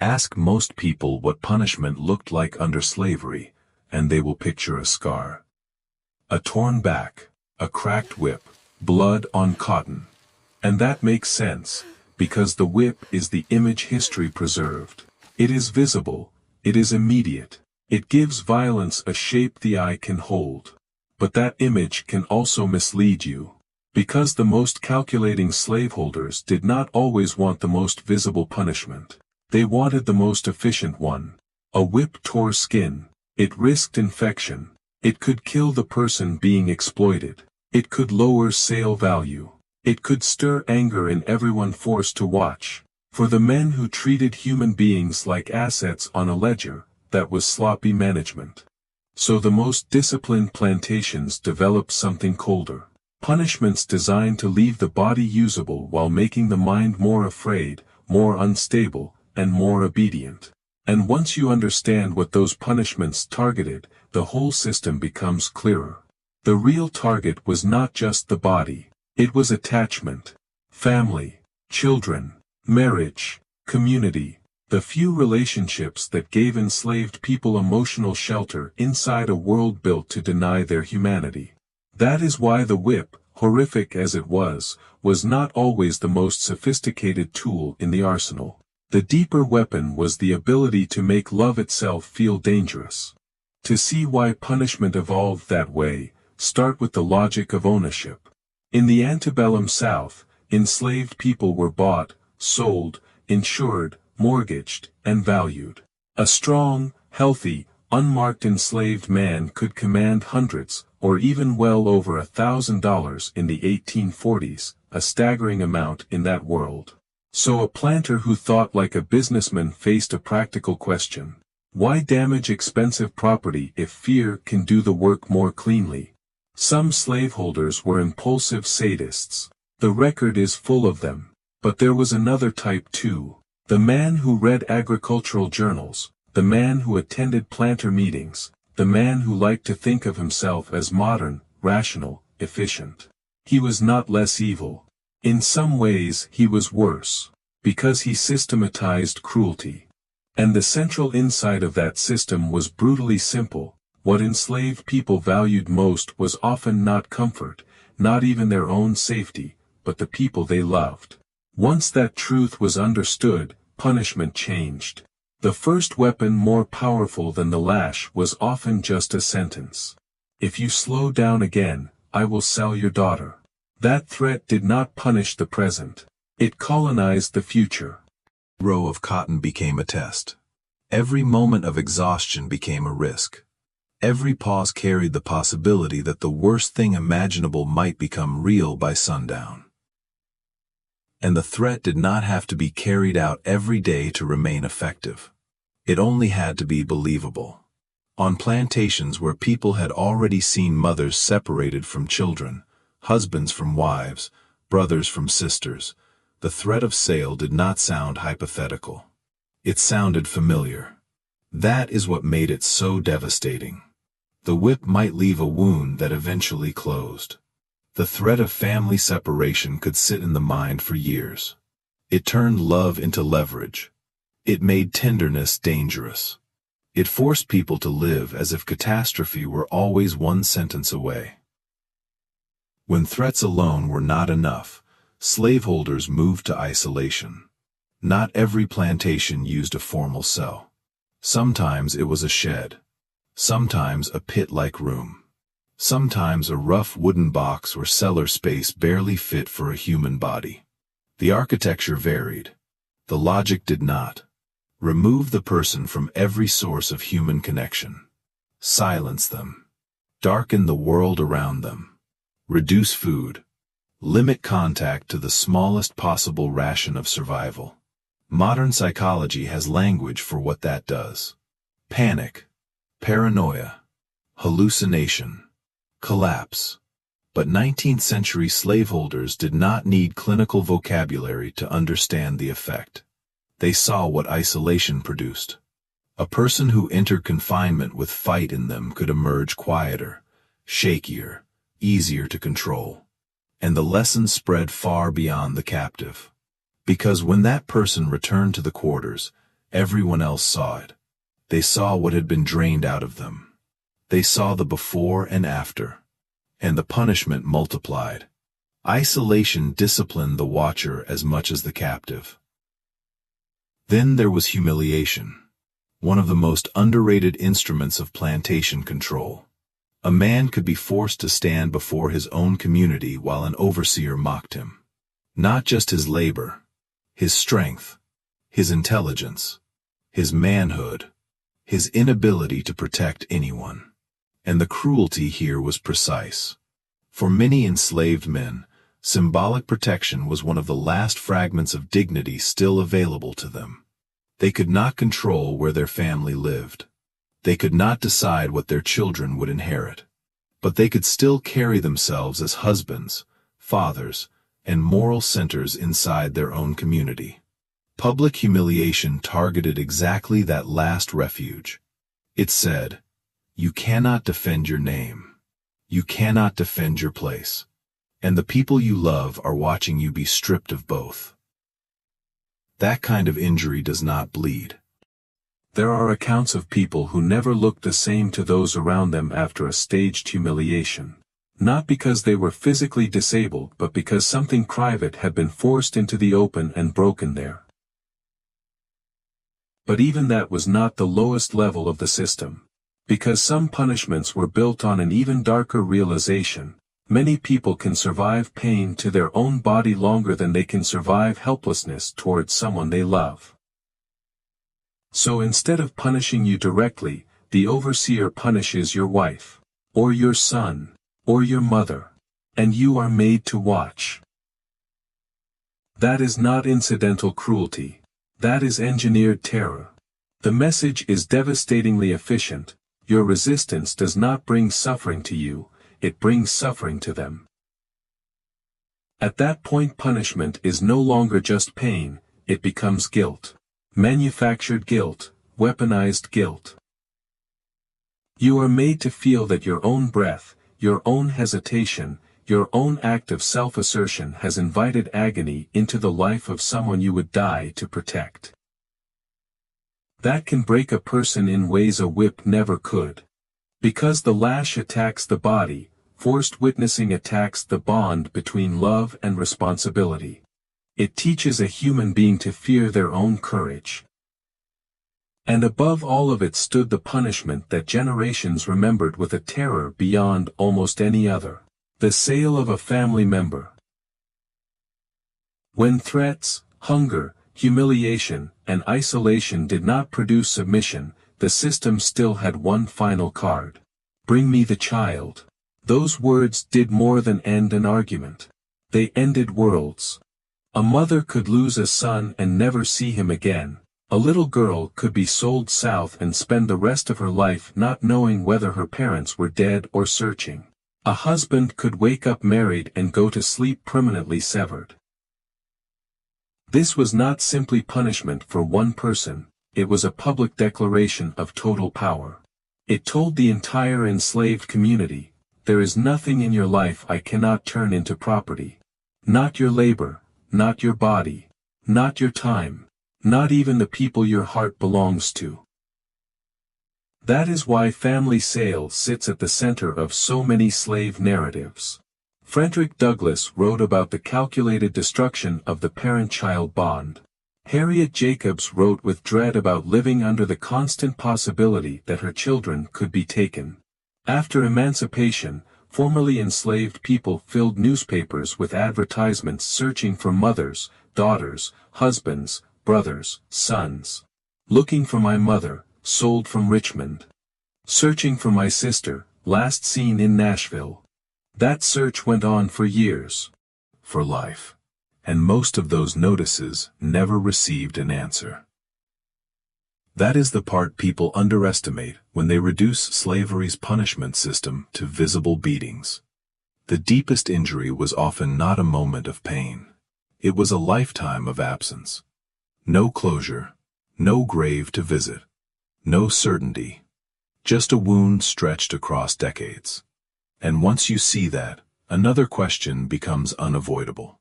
Ask most people what punishment looked like under slavery, and they will picture a scar. A torn back, a cracked whip, blood on cotton. And that makes sense, because the whip is the image history preserved. It is visible, it is immediate, it gives violence a shape the eye can hold. But that image can also mislead you. Because the most calculating slaveholders did not always want the most visible punishment. They wanted the most efficient one. A whip tore skin. It risked infection. It could kill the person being exploited. It could lower sale value. It could stir anger in everyone forced to watch. For the men who treated human beings like assets on a ledger, that was sloppy management. So the most disciplined plantations developed something colder. Punishments designed to leave the body usable while making the mind more afraid, more unstable, and more obedient. And once you understand what those punishments targeted, the whole system becomes clearer. The real target was not just the body. It was attachment, family, children, marriage, community, the few relationships that gave enslaved people emotional shelter inside a world built to deny their humanity. That is why the whip, horrific as it was not always the most sophisticated tool in the arsenal. The deeper weapon was the ability to make love itself feel dangerous. To see why punishment evolved that way, start with the logic of ownership. In the antebellum South, enslaved people were bought, sold, insured, mortgaged, and valued. A strong, healthy, unmarked enslaved man could command hundreds, or even well over $1,000 in the 1840s, a staggering amount in that world. So a planter who thought like a businessman faced a practical question. Why damage expensive property if fear can do the work more cleanly? Some slaveholders were impulsive sadists. The record is full of them. But there was another type too. The man who read agricultural journals, the man who attended planter meetings, the man who liked to think of himself as modern, rational, efficient. He was not less evil. In some ways he was worse, because he systematized cruelty. And the central insight of that system was brutally simple. What enslaved people valued most was often not comfort, not even their own safety, but the people they loved. Once that truth was understood, punishment changed. The first weapon more powerful than the lash was often just a sentence. If you slow down again, I will sell your daughter. That threat did not punish the present. It colonized the future. Every row of cotton became a test. Every moment of exhaustion became a risk. Every pause carried the possibility that the worst thing imaginable might become real by sundown. And the threat did not have to be carried out every day to remain effective. It only had to be believable. On plantations where people had already seen mothers separated from children, husbands from wives, brothers from sisters, the threat of sale did not sound hypothetical. It sounded familiar. That is what made it so devastating. The whip might leave a wound that eventually closed. The threat of family separation could sit in the mind for years. It turned love into leverage. It made tenderness dangerous. It forced people to live as if catastrophe were always one sentence away. When threats alone were not enough, slaveholders moved to isolation. Not every plantation used a formal cell. Sometimes it was a shed. Sometimes a pit-like room. Sometimes a rough wooden box or cellar space barely fit for a human body. The architecture varied. The logic did not. Remove the person from every source of human connection. Silence them. Darken the world around them. Reduce food. Limit contact to the smallest possible ration of survival. Modern psychology has language for what that does. Panic. Paranoia. Hallucination. Collapse. But 19th century slaveholders did not need clinical vocabulary to understand the effect. They saw what isolation produced. A person who entered confinement with fight in them could emerge quieter, shakier, easier to control. And the lesson spread far beyond the captive. Because when that person returned to the quarters, Everyone else saw it. They saw what had been drained out of them. They saw the before and after. And the punishment multiplied. Isolation disciplined the watcher as much as the captive. Then there was humiliation, one of the most underrated instruments of plantation control. A man could be forced to stand before his own community while an overseer mocked him. Not just his labor, his strength, his intelligence, his manhood, his inability to protect anyone. And the cruelty here was precise. For many enslaved men, symbolic protection was one of the last fragments of dignity still available to them. They could not control where their family lived. They could not decide what their children would inherit. But they could still carry themselves as husbands, fathers, and moral centers inside their own community. Public humiliation targeted exactly that last refuge. It said, "You cannot defend your name. You cannot defend your place. And the people you love are watching you be stripped of both." That kind of injury does not bleed. There are accounts of people who never looked the same to those around them after a staged humiliation. Not because they were physically disabled, but because something private had been forced into the open and broken there. But even that was not the lowest level of the system. Because some punishments were built on an even darker realization, many people can survive pain to their own body longer than they can survive helplessness towards someone they love. So instead of punishing you directly, the overseer punishes your wife, or your son, or your mother, and you are made to watch. That is not incidental cruelty. That is engineered terror. The message is devastatingly efficient. Your resistance does not bring suffering to you, it brings suffering to them. At that point, punishment is no longer just pain, it becomes guilt. Manufactured guilt, weaponized guilt. You are made to feel that your own breath, your own hesitation, your own act of self-assertion has invited agony into the life of someone you would die to protect. That can break a person in ways a whip never could. Because the lash attacks the body, forced witnessing attacks the bond between love and responsibility. It teaches a human being to fear their own courage. And above all of it stood the punishment that generations remembered with a terror beyond almost any other: the sale of a family member. When threats, hunger, humiliation, and isolation did not produce submission, the system still had one final card. "Bring me the child." Those words did more than end an argument. They ended worlds. A mother could lose a son and never see him again. A little girl could be sold south and spend the rest of her life not knowing whether her parents were dead or searching. A husband could wake up married and go to sleep permanently severed. This was not simply punishment for one person, it was a public declaration of total power. It told the entire enslaved community, "There is nothing in your life I cannot turn into property. Not your labor, not your body, not your time, not even the people your heart belongs to." That is why family sale sits at the center of so many slave narratives. Frederick Douglass wrote about the calculated destruction of the parent-child bond. Harriet Jacobs wrote with dread about living under the constant possibility that her children could be taken. After emancipation, formerly enslaved people filled newspapers with advertisements searching for mothers, daughters, husbands, brothers, sons. "Looking for my mother, sold from Richmond. Searching for my sister, last seen in Nashville." That search went on for years. For life. And most of those notices never received an answer. That is the part people underestimate when they reduce slavery's punishment system to visible beatings. The deepest injury was often not a moment of pain. It was a lifetime of absence. No closure, no grave to visit, no certainty. Just a wound stretched across decades. And once you see that, another question becomes unavoidable.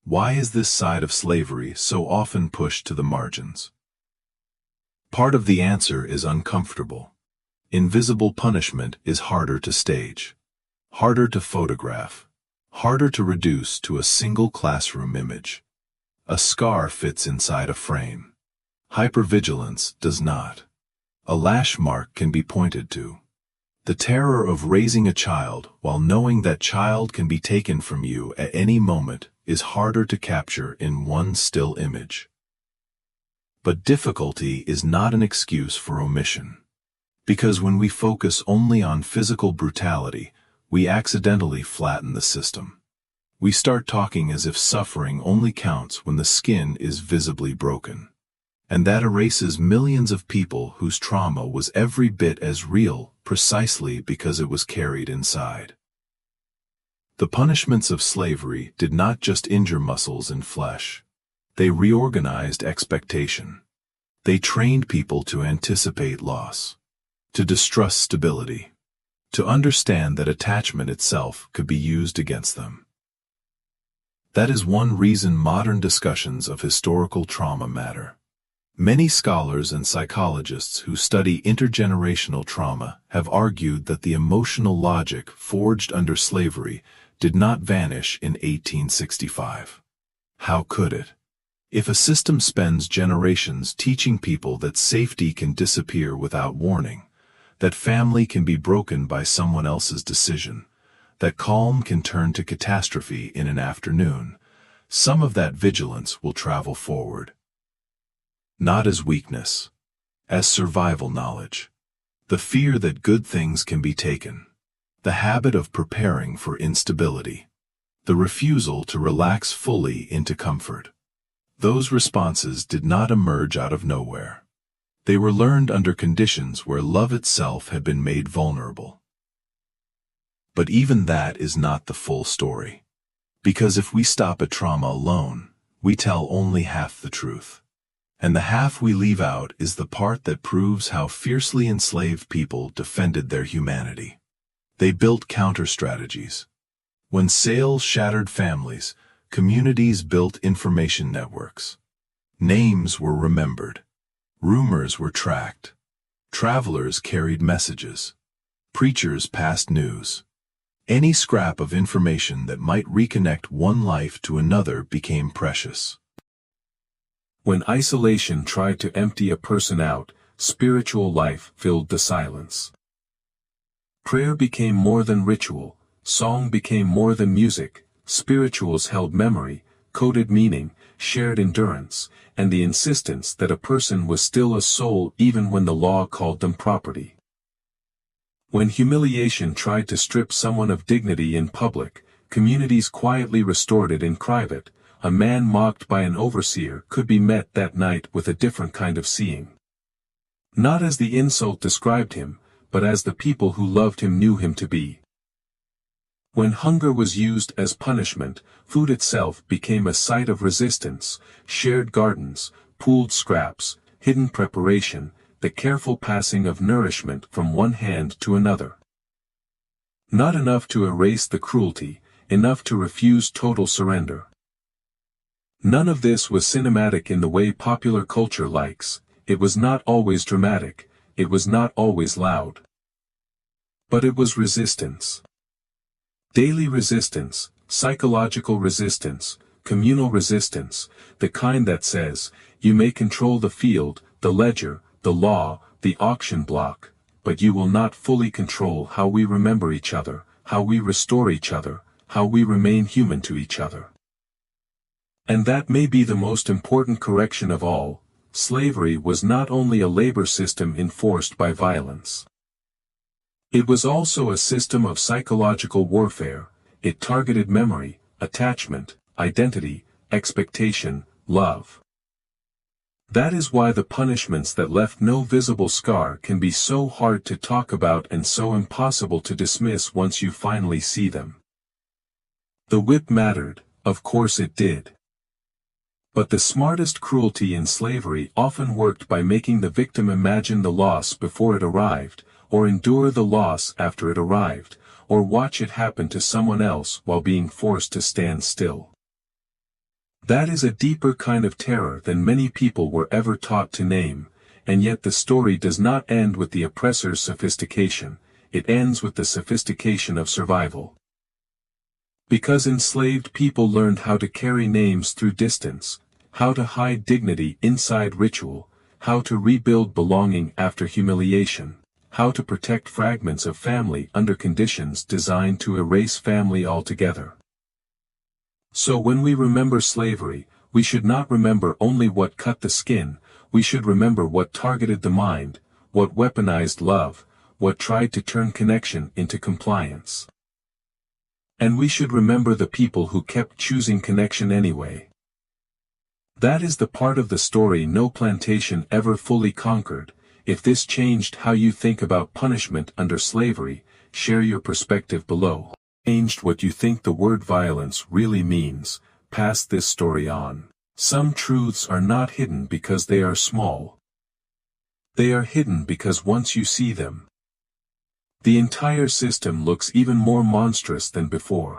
Why is this side of slavery so often pushed to the margins? Part of the answer is uncomfortable. Invisible punishment is harder to stage, harder to photograph, harder to reduce to a single classroom image. A scar fits inside a frame. Hypervigilance does not. A lash mark can be pointed to. The terror of raising a child while knowing that child can be taken from you at any moment is harder to capture in one still image. But difficulty is not an excuse for omission. Because when we focus only on physical brutality, we accidentally flatten the system. We start talking as if suffering only counts when the skin is visibly broken. And that erases millions of people whose trauma was every bit as real precisely because it was carried inside. The punishments of slavery did not just injure muscles and flesh. They reorganized expectation. They trained people to anticipate loss, to distrust stability, to understand that attachment itself could be used against them. That is one reason modern discussions of historical trauma matter. Many scholars and psychologists who study intergenerational trauma have argued that the emotional logic forged under slavery did not vanish in 1865. How could it? If a system spends generations teaching people that safety can disappear without warning, that family can be broken by someone else's decision, that calm can turn to catastrophe in an afternoon, some of that vigilance will travel forward. Not as weakness, as survival knowledge. The fear that good things can be taken. The habit of preparing for instability. The refusal to relax fully into comfort. Those responses did not emerge out of nowhere. They were learned under conditions where love itself had been made vulnerable. But even that is not the full story. Because if we stop at trauma alone, we tell only half the truth. And the half we leave out is the part that proves how fiercely enslaved people defended their humanity. They built counter-strategies. When sales shattered families, communities built information networks. Names were remembered. Rumors were tracked. Travelers carried messages. Preachers passed news. Any scrap of information that might reconnect one life to another became precious. When isolation tried to empty a person out, spiritual life filled the silence. Prayer became more than ritual, song became more than music, spirituals held memory, coded meaning, shared endurance, and the insistence that a person was still a soul even when the law called them property. When humiliation tried to strip someone of dignity in public, communities quietly restored it in private. A man mocked by an overseer could be met that night with a different kind of seeing. Not as the insult described him, but as the people who loved him knew him to be. When hunger was used as punishment, food itself became a site of resistance, shared gardens, pooled scraps, hidden preparation, the careful passing of nourishment from one hand to another. Not enough to erase the cruelty, enough to refuse total surrender. None of this was cinematic in the way popular culture likes. It was not always dramatic, it was not always loud. But it was resistance. Daily resistance, psychological resistance, communal resistance, the kind that says, you may control the field, the ledger, the law, the auction block, but you will not fully control how we remember each other, how we restore each other, how we remain human to each other. And that may be the most important correction of all. Slavery was not only a labor system enforced by violence. It was also a system of psychological warfare. It targeted memory, attachment, identity, expectation, love. That is why the punishments that left no visible scar can be so hard to talk about and so impossible to dismiss once you finally see them. The whip mattered, of course it did. But the smartest cruelty in slavery often worked by making the victim imagine the loss before it arrived, or endure the loss after it arrived, or watch it happen to someone else while being forced to stand still. That is a deeper kind of terror than many people were ever taught to name, and yet the story does not end with the oppressor's sophistication, it ends with the sophistication of survival. Because enslaved people learned how to carry names through distance, how to hide dignity inside ritual, how to rebuild belonging after humiliation, how to protect fragments of family under conditions designed to erase family altogether. So when we remember slavery, we should not remember only what cut the skin, we should remember what targeted the mind, what weaponized love, what tried to turn connection into compliance. And we should remember the people who kept choosing connection anyway. That is the part of the story no plantation ever fully conquered. If this changed how you think about punishment under slavery, share your perspective below. Changed what you think the word violence really means, pass this story on. Some truths are not hidden because they are small. They are hidden because once you see them, the entire system looks even more monstrous than before.